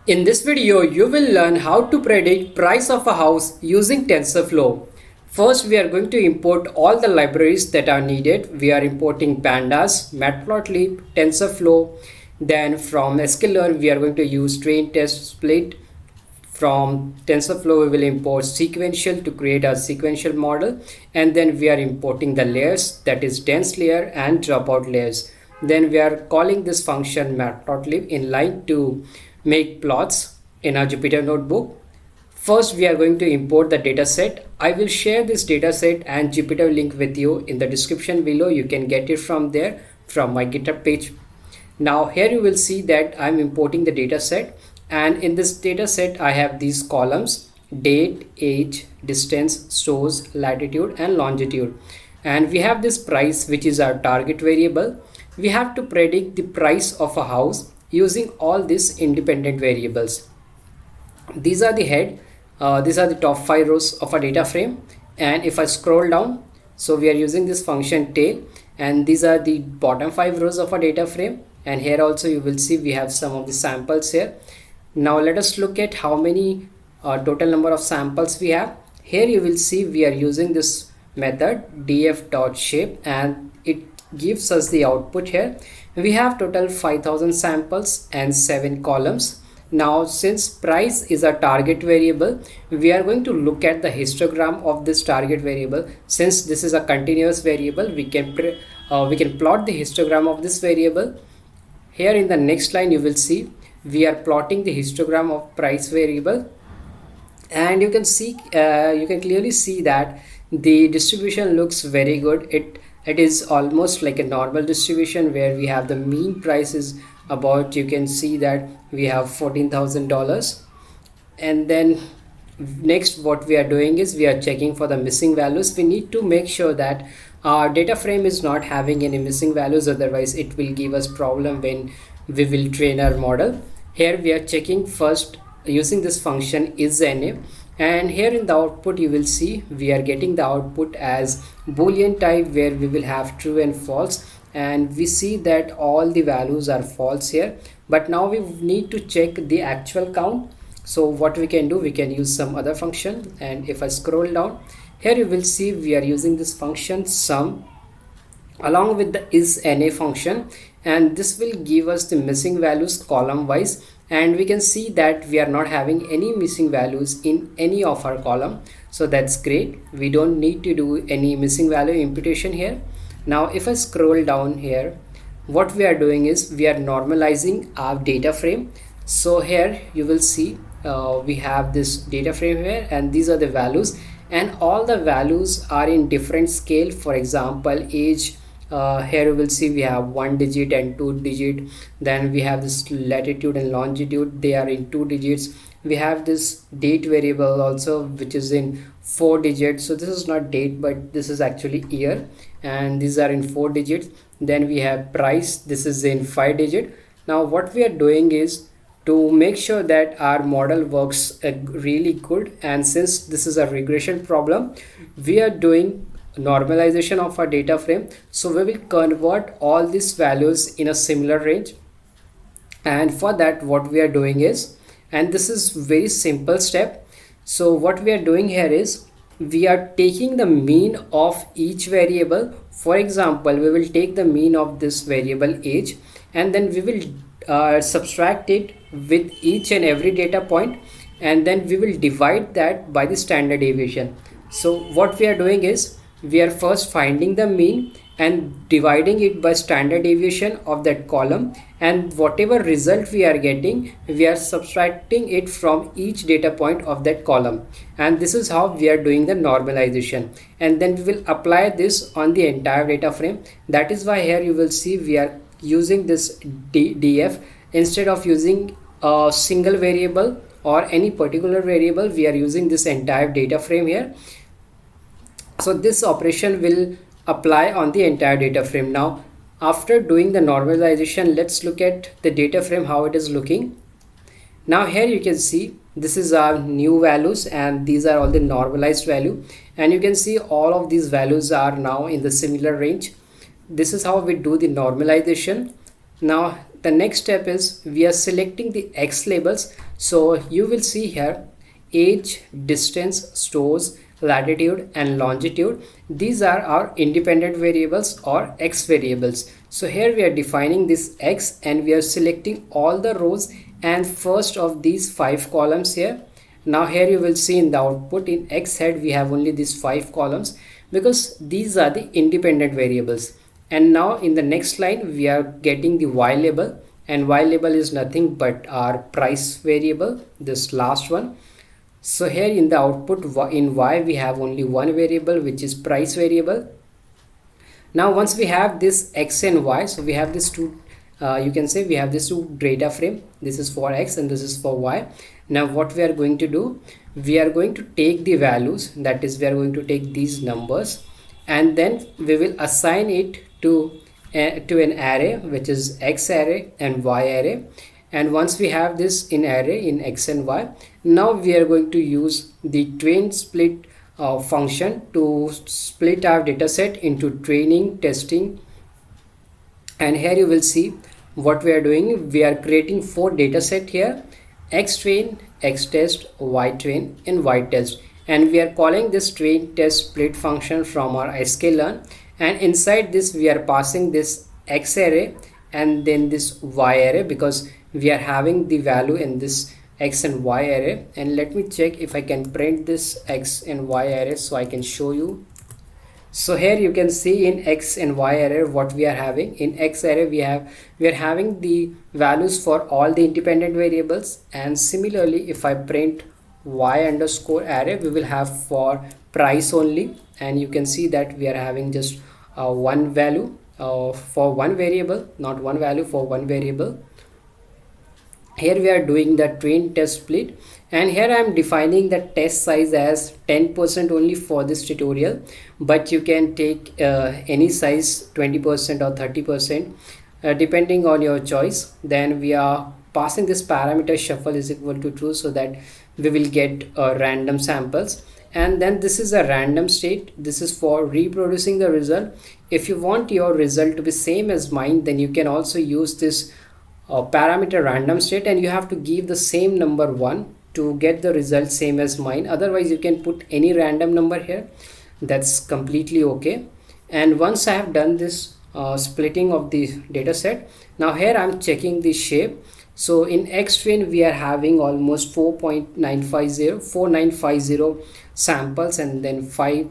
In this video, you will learn how to predict price of a house using TensorFlow. First, we are going to import all the libraries that are needed. We are importing pandas, matplotlib, TensorFlow. Then from scikit-learn, we are going to use train test split. From TensorFlow, we will import sequential to create a sequential model. And then we are importing the layers, that is dense layer and dropout layers. Then we are calling this function matplotlib inline to make plots in our Jupyter notebook. First, we are going to import the dataset. I will share this dataset and Jupyter link with you in the description below. You can get it from there, from my GitHub page. Now here you will see that I'm importing the dataset, and in this dataset I have these columns: date, age, distance, source, latitude and longitude. And we have this price, which is our target variable. We have to predict the price of a house using all these independent variables. These are the head, these are the top 5 rows of a data frame. And if I scroll down, so we are using this function tail, and these are the bottom 5 rows of a data frame. And here also you will see we have some of the samples here. Now let us look at how many total number of samples we have. Here you will see we are using this method df.shape, and it gives us the output here. We have total 5000 samples and 7 columns. Now since price is a target variable, we are going to look at the histogram of this target variable. Since this is a continuous variable, we can plot the histogram of this variable. Here in the next line you will see we are plotting the histogram of price variable, and you can clearly see that the distribution looks very good. It is almost like a normal distribution where we have the mean price is about, you can see that we have $14,000. And then next what we are doing is we are checking for the missing values. We need to make sure that our data frame is not having any missing values, otherwise it will give us problem when we will train our model. Here we are checking first using this function isNA, and here in the output you will see we are getting the output as boolean type, where we will have true and false, and we see that all the values are false here. But now we need to check the actual count. So what we can do, we can use some other function. And if I scroll down, here you will see we are using this function sum along with the isNA function, and this will give us the missing values column wise. And we can see that we are not having any missing values in any of our column, so that's great. We don't need to do any missing value imputation here. Now if I scroll down here, what we are doing is we are normalizing our data frame. So here you will see we have this data frame here, and these are the values, and all the values are in different scale. For example, age, here you will see we have 1 digit and 2 digit. Then we have this latitude and longitude, they are in 2 digits. We have this date variable also, which is in 4 digits. So this is not date, but this is actually year, and these are in 4 digits. Then we have price, this is in 5 digit. Now what we are doing is to make sure that our model works really good, and since this is a regression problem, we are doing normalization of our data frame. So we will convert all these values in a similar range, and for that what we are doing is, and this is very simple step. So what we are doing here is we are taking the mean of each variable. For example, we will take the mean of this variable age, and then we will subtract it with each and every data point, and then we will divide that by the standard deviation. So what we are doing is we are first finding the mean and dividing it by standard deviation of that column, and whatever result we are getting, we are subtracting it from each data point of that column. And this is how we are doing the normalization, and then we will apply this on the entire data frame. That is why here you will see we are using this df instead of using a single variable or any particular variable. We are using this entire data frame here. So this operation will apply on the entire data frame. Now after doing the normalization, let's look at the data frame, how it is looking. Now here you can see this is our new values, and these are all the normalized value, and you can see all of these values are now in the similar range. This is how we do the normalization. Now the next step is we are selecting the X labels. So you will see here age, distance, stores, latitude and longitude. These are our independent variables or X variables. So here we are defining this X and we are selecting all the rows and first of these 5 columns here. Now here you will see in the output in X head we have only these 5 columns because these are the independent variables. And now in the next line we are getting the Y label, and Y label is nothing but our price variable, this last one. So here in the output in Y we have only one variable, which is price variable. Now once we have this X and Y, so we have this two you can say we have this two data frame. This is for X and this is for Y. Now what we are going to do, we are going to take the values, that is we are going to take these numbers and then we will assign it to an array, which is X array and Y array. And once we have this in array in X and Y, now we are going to use the train split function to split our dataset into training, testing. And here you will see what we are doing. We are creating 4 dataset here: X train, X test, Y train and Y test. And we are calling this train test split function from our scikit-learn. And inside this we are passing this X array and then this Y array, because we are having the value in this X and Y array. And let me check if I can print this X and Y array so I can show you. So here you can see in X and Y array what we are having. In X array we are having the values for all the independent variables, and similarly if I print Y underscore array we will have for price only, and you can see that we are having just one value for one variable, not one value for one variable. Here we are doing the train test split, and here I am defining the test size as 10% only for this tutorial, but you can take any size, 20% or 30%, depending on your choice. Then we are passing this parameter shuffle is equal to true, so that we will get random samples. And then this is a random state. This is for reproducing the result. If you want your result to be same as mine, then you can also use this parameter random state, and you have to give the same number 1 to get the result same as mine. Otherwise you can put any random number here, that's completely okay. And once I have done this splitting of the data set, now here I'm checking the shape. So in X train we are having almost 4950 samples and then 5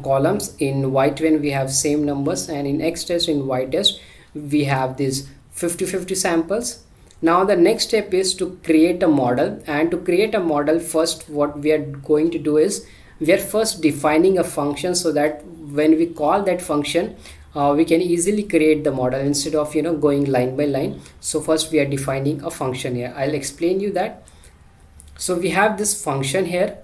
columns. In Y train we have same numbers, and in X test, in Y test we have this 50 samples. Now the next step is to create a model, and to create a model, first what we are going to do is we are first defining a function, so that when we call that function we can easily create the model instead of going line by line. So first we are defining a function here. I'll explain you that. So we have this function here,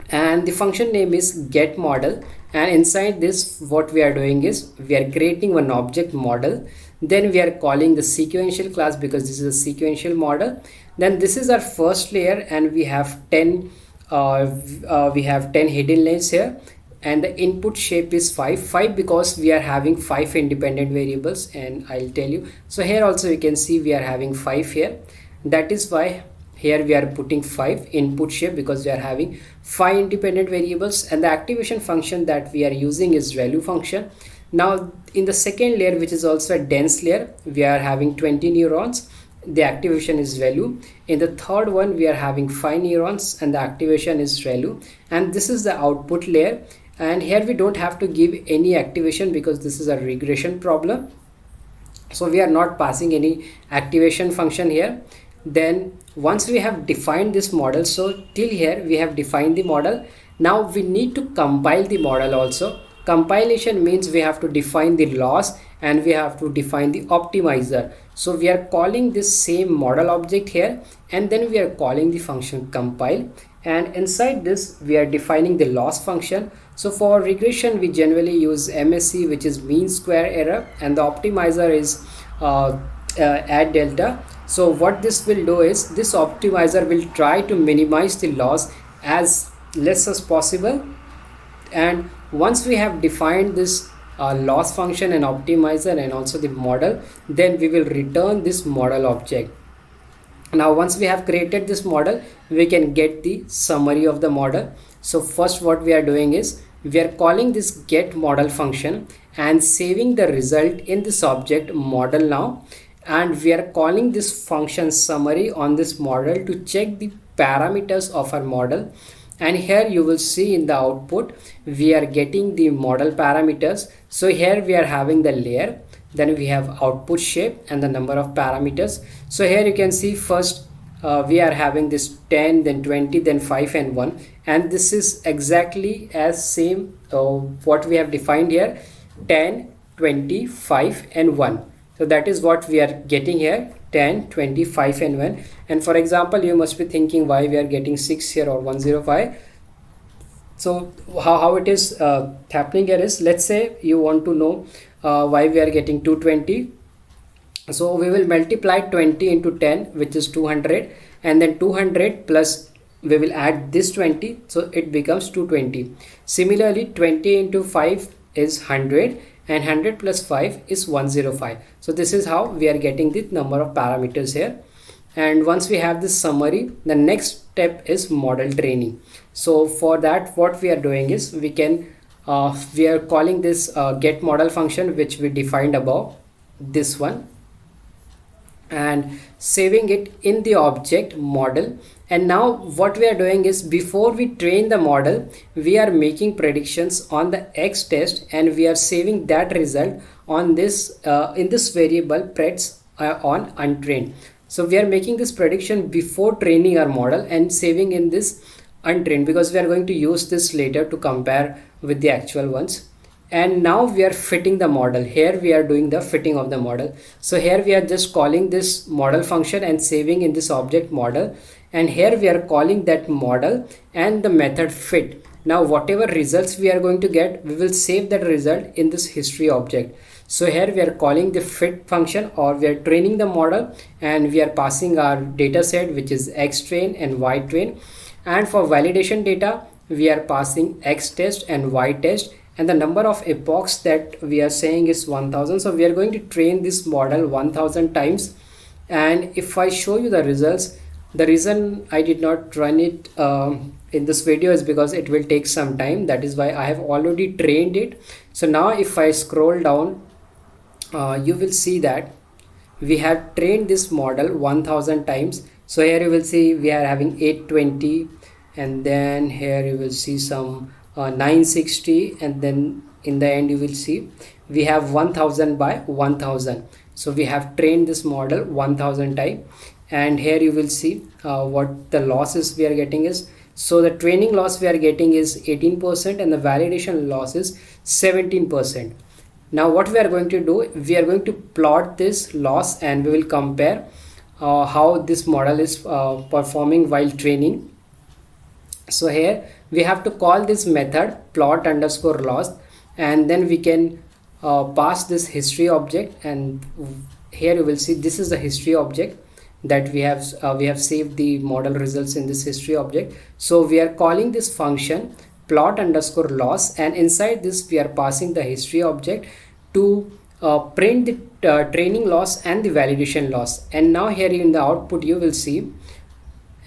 and the function name is get model, and inside this what we are doing is we are creating one object model. Then we are calling the sequential class because this is a sequential model. Then this is our first layer, and we have 10 hidden layers here, and the input shape is 5 because we are having 5 independent variables, and I'll tell you. So here also you can see we are having 5 here. That is why here we are putting 5 input shape, because we are having 5 independent variables. And the activation function that we are using is value function. Now in the second layer, which is also a dense layer, we are having 20 neurons. The activation is value. In the third one we are having 5 neurons, and the activation is value. And this is the output layer, and here we don't have to give any activation because this is a regression problem, so we are not passing any activation function here. Then once we have defined this model, so till here we have defined the model. Now we need to compile the model also. Compilation means we have to define the loss and we have to define the optimizer. So we are calling this same model object here, and then we are calling the function compile, and inside this we are defining the loss function. So for regression we generally use MSE, which is mean square error, and the optimizer is add delta. So what this will do is this optimizer will try to minimize the loss as less as possible. And once we have defined this loss function and optimizer and also the model, then we will return this model object. Now once we have created this model, we can get the summary of the model. So first what we are doing is we are calling this get model function and saving the result in this object model now, and we are calling this function summary on this model to check the parameters of our model. And here you will see in the output we are getting the model parameters. So here we are having the layer, then we have output shape and the number of parameters. So here you can see first we are having this 10, then 20, then 5 and 1, and this is exactly as same what we have defined here, 10, 20, 5 and 1. So that is what we are getting here, 10, 20, 5 and 1. And for example, you must be thinking why we are getting 6 here or 105. So how it is happening here is, let's say you want to know why we are getting 220. So we will multiply 20 into 10, which is 200, and then 200 plus we will add this 20, so it becomes 220. Similarly, 20 into 5 is 100 and 100 plus 5 is 105. So this is how we are getting the number of parameters here. And once we have this summary, the next step is model training. So for that, what we are doing is we are calling this get model function, which we defined above, this one, and saving it in the object model. And now what we are doing is, before we train the model, we are making predictions on the X test, and we are saving that result on this in this variable preds on untrained. So we are making this prediction before training our model and saving in this untrained, because we are going to use this later to compare with the actual ones. And now we are fitting the model. Here we are doing the fitting of the model. So here we are just calling this model function and saving in this object model, and here we are calling that model and the method fit. Now whatever results we are going to get, we will save that result in this history object. So here we are calling the fit function, or we are training the model, and we are passing our data set, which is X train and Y train. And for validation data, we are passing X test and Y test, and the number of epochs that we are saying is 1000. So we are going to train this model 1000 times. And if I show you the results, the reason I did not run it in this video is because it will take some time. That is why I have already trained it. So now if I scroll down, you will see that we have trained this model 1000 times. So here you will see we are having 820, and then here you will see some 960, and then in the end you will see we have 1000 by 1000. So we have trained this model 1000 times, and here you will see what the losses we are getting is. So the training loss we are getting is 18%, and the validation loss is 17%. Now what we are going to do, we are going to plot this loss, and we will compare how this model is performing while training. So here we have to call this method plot underscore loss, and then we can pass this history object, and here you will see this is the history object that we have saved the model results in this history object. So we are calling this function plot underscore loss, and inside this we are passing the history object to print the training loss and the validation loss. And now here in the output you will see,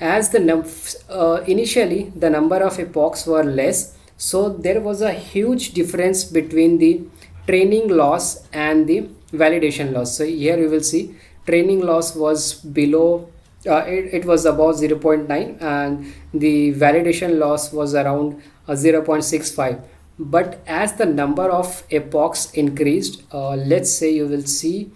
as the initially the number of epochs were less, so there was a huge difference between the training loss and the validation loss. So here you will see training loss was below it was about 0.9, and the validation loss was around 0.65. But as the number of epochs increased, let's say you will see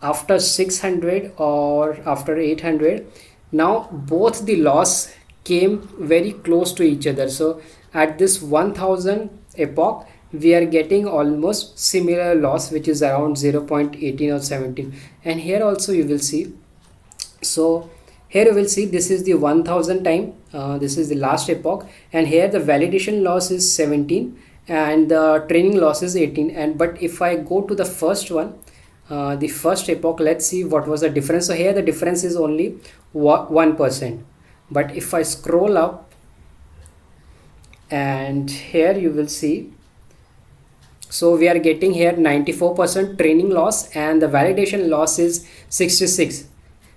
after 600 or after 800, now both the loss came very close to each other. So at this 1000 epoch we are getting almost similar loss, which is around 0.18 or 17. And here also you will see, so here you will see this is the 1000 time, this is the last epoch, and here the validation loss is 17 and the training loss is 18. And but if I go to the first one, the first epoch, let's see what was the difference. So here the difference is only 1%. But if I scroll up, and here you will see So we are getting here 94% training loss and the validation loss is 66.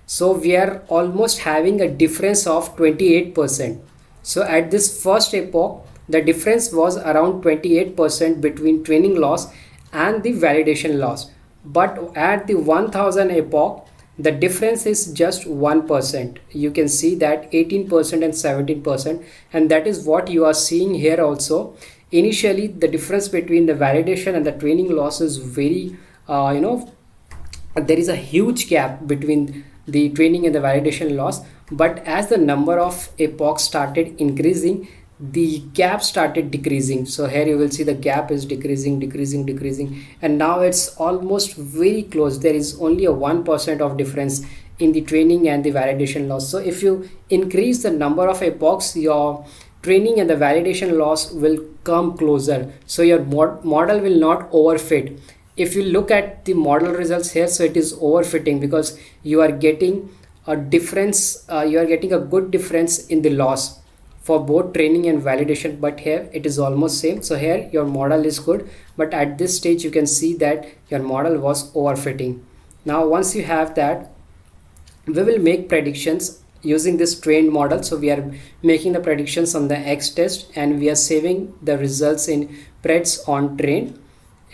So we are almost having a difference of 28%. So at this first epoch, the difference was around 28% between training loss and the validation loss. But at the 1000 epoch, the difference is just 1%. You can see that 18% and 17%, and that is what you are seeing here also. Initially, the difference between the validation and the training loss is very, there is a huge gap between the training and the validation loss. But as the number of epochs started increasing, the gap started decreasing. So here you will see the gap is decreasing, and now it's almost very close. There is only a 1% of difference in the training and the validation loss. So if you increase the number of epochs, your training and the validation loss will come closer, so your model will not overfit. If you look at the model results here, so it is overfitting because you are getting a difference, you are getting a good difference in the loss for both training and validation, but here it is almost same. So here your model is good, but at this stage you can see that your model was overfitting. Now once you have that, we will make predictions using this trained model. So we are making the predictions on the X test and we are saving the results in preds on train.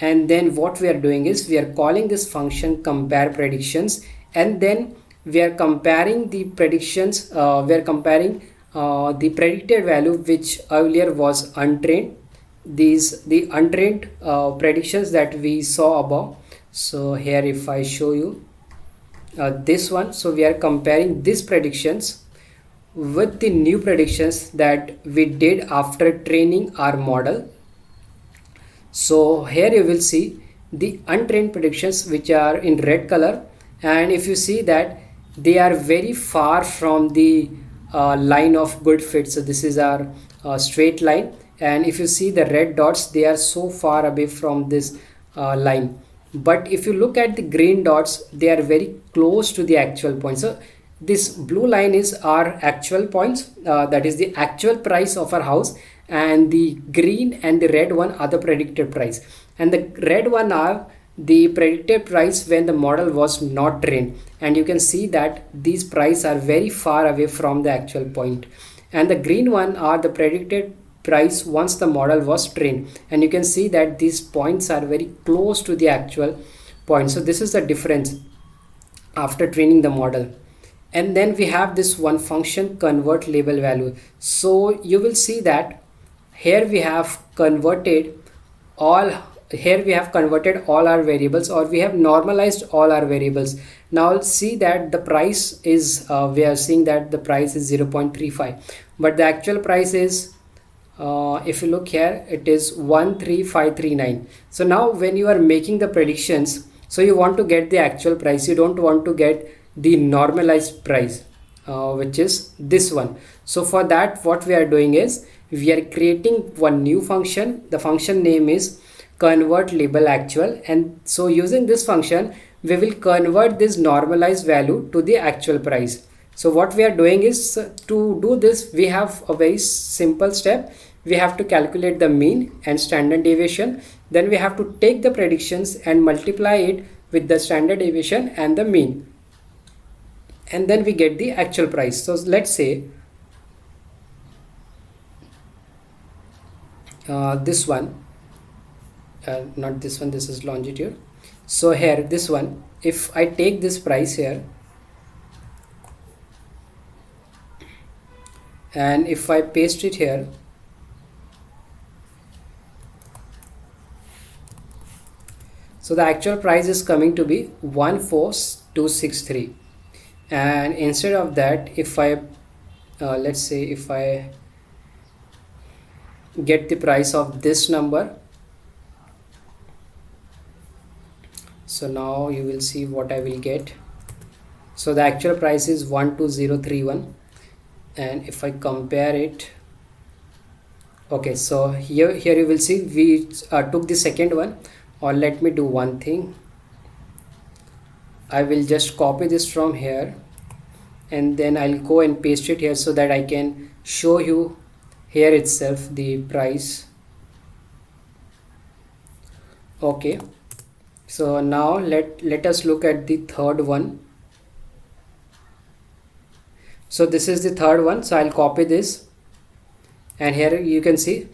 And then what we are doing is we are calling this function compare predictions, and then we are comparing the predictions, we are comparing the predicted value which earlier was untrained, the untrained predictions that we saw above. So here if I show you this one, so we are comparing these predictions with the new predictions that we did after training our model. So here you will see the untrained predictions which are in red color, and if you see that they are very far from the line of good fit. So this is our straight line, and if you see the red dots, they are so far away from this line. But if you look at the green dots, they are very close to the actual point. So this blue line is our actual points, that is the actual price of our house, and the green and the red one are the predicted price, and the red one are the predicted price when the model was not trained. And you can see that these prices are very far away from the actual point, and the green one are the predicted price once the model was trained, and you can see that these points are very close to the actual point. So this is the difference after training the model. And then we have this one function convert label value. So you will see that here we have converted all our variables, or we have normalized all our variables. Now see that the price is we are seeing that the price is 0.35, but the actual price is if you look here, it is 13539. So now when you are making the predictions, so you want to get the actual price, you don't want to get the normalized price, which is this one. So for that, what we are doing is we are creating one new function. The function name is convert label actual, and so using this function we will convert this normalized value to the actual price. So what we are doing is, to do this we have a very simple step. We have to calculate the mean and standard deviation, then we have to take the predictions and multiply it with the standard deviation and the mean, and then we get the actual price. So let's say this one, not this one, this is longitude. So here this one, if I take this price here and if I paste it here, so the actual price is coming to be 14263, and instead of that, if I let's say if I get the price of this number, so now you will see what I will get. So the actual price is 12031, and if I compare it, okay, so here you will see we took the second one. Or let me do one thing, I will just copy this from here and then I'll go and paste it here so that I can show you here itself the price. Okay, so now let us look at the third one. So this is the third one, so I'll copy this, and here you can see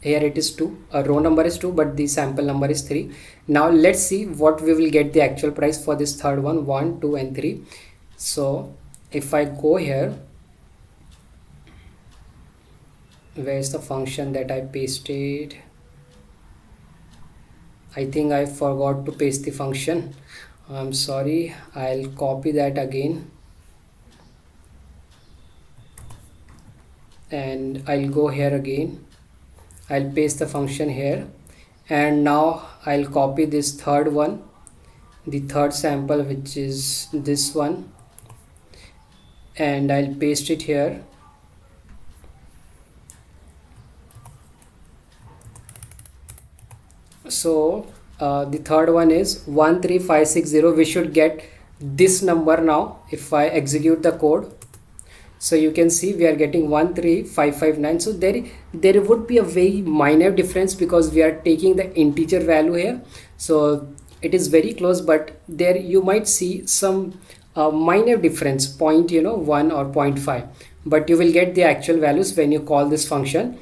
here it is 2, row number is 2 but the sample number is 3. Now let's see what we will get the actual price for this third one, 1, 2 and 3. So if I go here, where is the function that I pasted? I think I forgot to paste the function. I'm sorry, I'll copy that again and I'll go here again. I'll paste the function here, and now I'll copy this third one, the third sample, which is this one, and I'll paste it here. So the third one is 13560. We should get this number now if I execute the code. So you can see we are getting 13559. So there would be a very minor difference because we are taking the integer value here, so it is very close, but there you might see some minor difference, 1 or 0.5, but you will get the actual values when you call this function.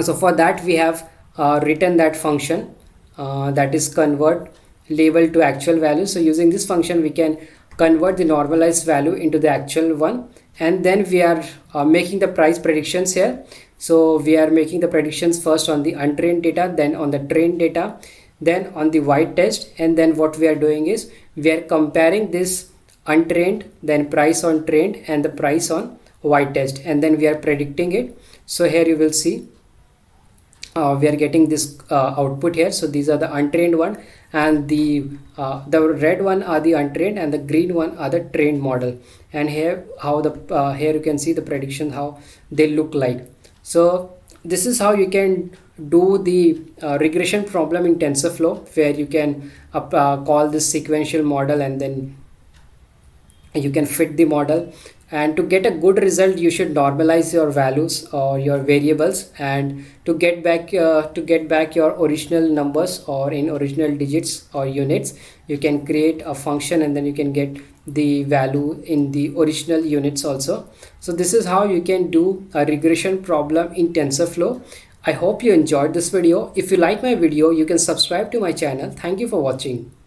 So for that we have written that function, that is convert label to actual value. So using this function we can convert the normalized value into the actual one, and then we are making the price predictions here. So we are making the predictions first on the untrained data, then on the trained data, then on the white test, and then what we are doing is we are comparing this untrained, then price on trained and the price on white test, and then we are predicting it. So here you will see we are getting this output here. So these are the untrained one, and the red one are the untrained and the green one are the trained model. And here how the here you can see the prediction how they look like. So this is how you can do the regression problem in TensorFlow, where you can call this sequential model and then you can fit the model. And to get a good result you should normalize your values or your variables, and to get back your original numbers or in original digits or units, you can create a function and then you can get the value in the original units also. So this is how you can do a regression problem in TensorFlow. I hope you enjoyed this video. If you like my video, you can subscribe to my channel. Thank you for watching.